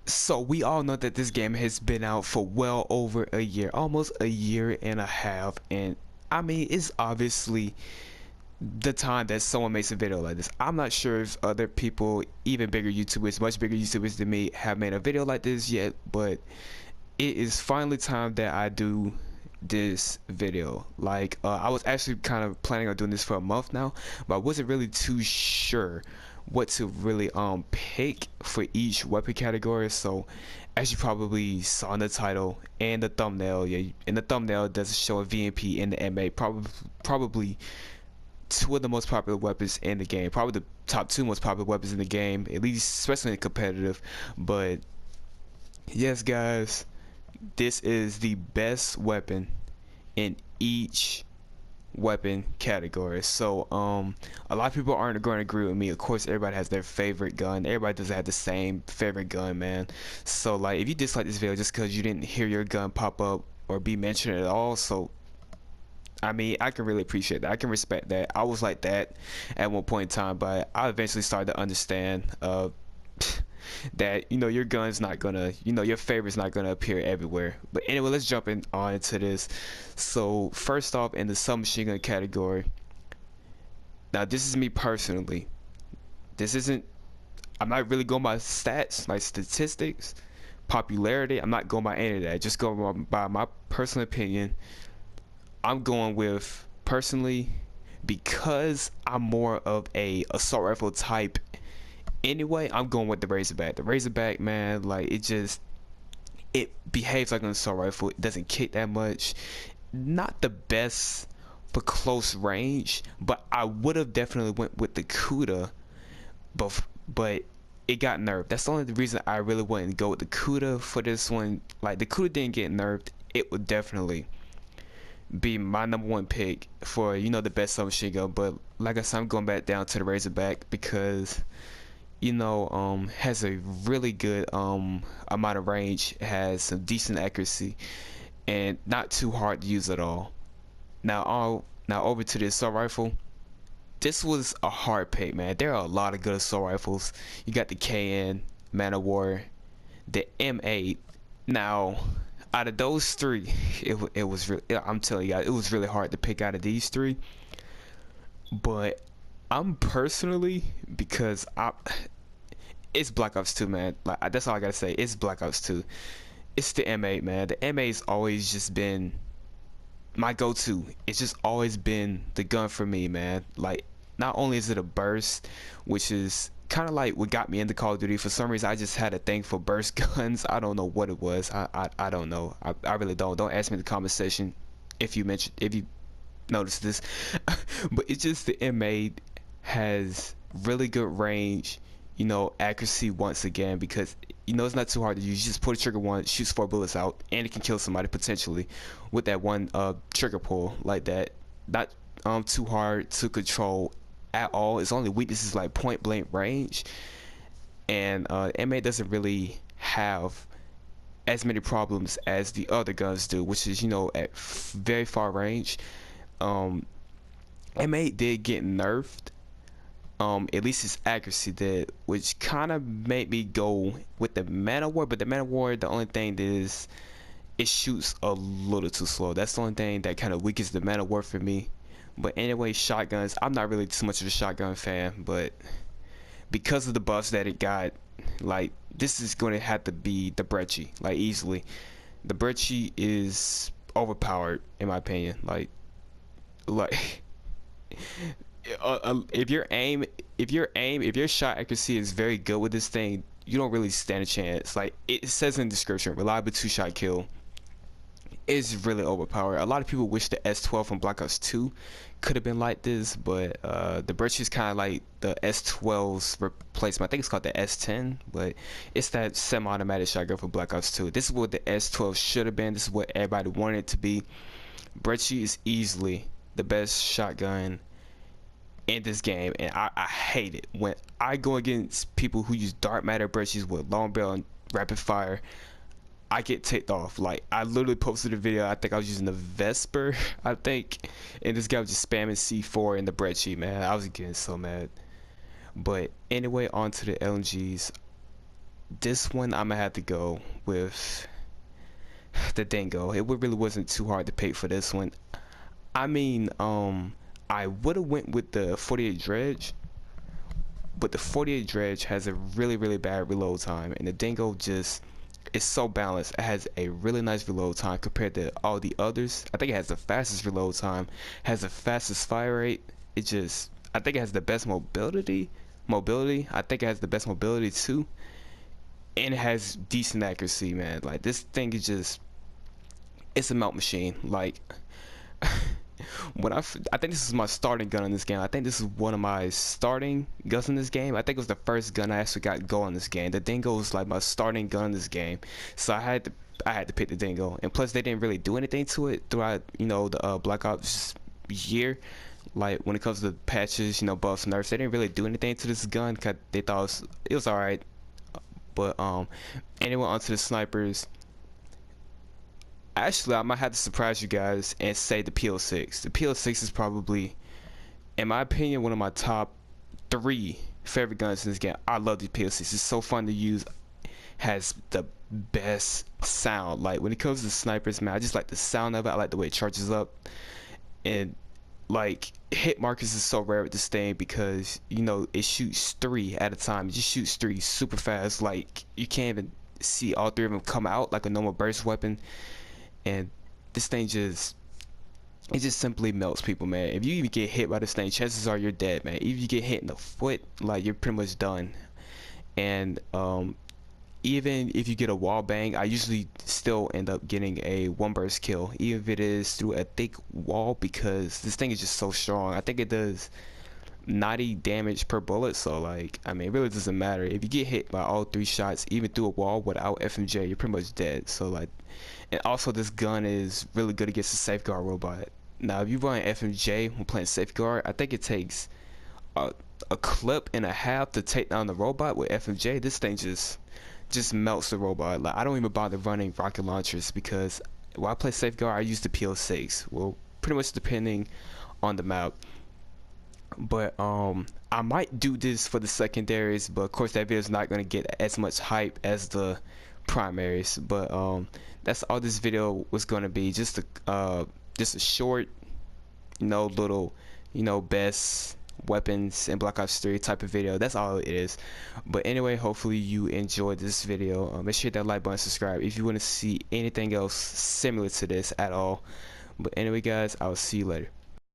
So we all know that this game has been out for well over a year, almost a year and a half, and I mean it's obviously the time that someone makes a video like this. I'm not sure if other people, even bigger YouTubers, much bigger YouTubers than me, have made a video like this yet, but it is finally time that I do this video. Like I was actually kind of planning on doing this for a month now, but I wasn't really too sure what to really pick for each weapon category. So as you probably saw in the title and the thumbnail, yeah, in the thumbnail it does show a VMP and the MA, probably two of the most popular weapons in the game, probably the top two most popular weapons in the game, at least especially in competitive. But yes guys, this is the best weapon in each weapon category. So a lot of people aren't going to agree with me. Of course everybody has their favorite gun, everybody doesn't have the same favorite gun, man. So like if you dislike this video just because you didn't hear your gun pop up or be mentioned at all, so I mean, I can really appreciate that. I can respect that. I was like that at one point in time, but I eventually started to understand that your gun's not gonna, your favorite's not gonna appear everywhere. But anyway, let's jump on into this. So first off, in the submachine gun category, now this is me personally. This isn't. I'm not really going by stats, like statistics, popularity. I'm not going by any of that. Just going by my personal opinion. I'm going with, personally, because I'm more of a assault rifle type anyway, I'm going with the Razorback. The Razorback, man, like it behaves like an assault rifle. It doesn't kick that much. Not the best for close range, but I would have definitely went with the Cuda, but it got nerfed. That's the only reason I really wouldn't go with the Cuda for this one. Like the Cuda didn't get nerfed, it would definitely be my number one pick for the best submachine gun. But like I said, I'm going back down to the Razorback because has a really good amount of range, has some decent accuracy, and not too hard to use at all. Now over to the assault rifle. This was a hard pick, man. There are a lot of good assault rifles. You got the KN, Man of War, the M8. Now out of those three, it was really, I'm telling you guys, it was really hard to pick out of these three. But I'm personally, because it's Black Ops 2, man. Like that's all I gotta say. It's Black Ops 2. It's the M8, man. The M8's always just been my go-to. It's just always been the gun for me, man. Like not only is it a burst, which is kind of like what got me into Call of Duty. For some reason, I just had a thing for burst guns. I don't know what it was. I don't know. I really don't. Don't ask me in the comment section if you notice this. But it's just the M8 has really good range, accuracy once again, because it's not too hard to use. You just pull the trigger once, shoots 4 bullets out, and it can kill somebody potentially with that one trigger pull like that. Not too hard to control at all. Its only weakness is like point blank range, and M8 doesn't really have as many problems as the other guns do, which is at very far range. M8 did get nerfed, at least its accuracy did, which kind of made me go with the Man of War. But the Man of War, the only thing is it shoots a little too slow. That's the only thing that kind of weakens the Man of War for me. But anyway, shotguns, I'm not really too much of a shotgun fan, but because of the buffs that it got, like this is going to have to be the Brecci, like easily. The Brecci is overpowered in my opinion. Like if your shot accuracy is very good with this thing, you don't really stand a chance. Like it says in the description, reliable 2-shot kill is really overpowered. A lot of people wish the S12 from Black Ops 2 could have been like this, but the Birch is kind of like the S12's replacement. I think it's called the S10, but it's that semi-automatic shotgun from Black Ops 2. This is what the S12 should have been. This is what everybody wanted it to be. Brecci is easily the best shotgun in this game, and I hate it when I go against people who use dark matter Brecci's with long barrel and rapid fire. I get ticked off. Like I literally posted a video, I think I was using the Vesper, I think, and this guy was just spamming C4 in the Brecci, man. I was getting so mad. But anyway, on to the LMGs. this one I'm gonna have to go with the Dingo. It really wasn't too hard to pick for this one. I mean, I would have went with the 48 Dredge, but the 48 Dredge has a really bad reload time, and the Dingo just is so balanced. It has a really nice reload time compared to all the others. I think it has the fastest reload time, has the fastest fire rate. It just, I think it has the best mobility. I think it has the best mobility too, and it has decent accuracy, man. Like this thing is just, it's a melt machine. Like when I think this is my starting gun in this game. I think this is one of my starting guns in this game. I think it was the first gun I actually got going in this game. The Dingo was like my starting gun in this game, so I had to pick the Dingo. And plus, they didn't really do anything to it throughout, you know, the Black Ops year. Like when it comes to patches, you know, buffs, nerfs, they didn't really do anything to this gun because they thought it was alright. But anyway, onto the snipers. Actually, I might have to surprise you guys and say the PL6. The PL6 is probably, in my opinion, one of my top 3 favorite guns in this game. I love the PL6. It's so fun to use. Has the best sound. Like when it comes to snipers, man, I just like the sound of it. I like the way it charges up. And like hit markers is so rare with this thing because, you know, it shoots 3 at a time. It just shoots 3 super fast. Like you can't even see all 3 of them come out like a normal burst weapon. And this thing just, it just simply melts people, man. If you even get hit by this thing, chances are you're dead, man. If you get hit in the foot, like you're pretty much done. And even if you get a wall bang, I usually still end up getting a 1 burst kill, even if it is through a thick wall, because this thing is just so strong. I think it does 90 damage per bullet, so like, I mean, it really doesn't matter. If you get hit by all 3 shots, even through a wall without FMJ, you're pretty much dead. So like, and also this gun is really good against the safeguard robot. Now if you run FMJ when playing safeguard, I think it takes a clip and a half to take down the robot. With FMJ, this thing just melts the robot. Like I don't even bother running rocket launchers because while I play safeguard, I use the PL6. Well, pretty much depending on the map. But I might do this for the secondaries, but of course that video is not going to get as much hype as the primaries. But that's all this video was going to be, just a short, you know, little, you know, best weapons in Black Ops 3 type of video. That's all it is. But anyway, hopefully you enjoyed this video. Make sure you hit that like button, subscribe if you want to see anything else similar to this at all. But anyway guys, I'll see you later.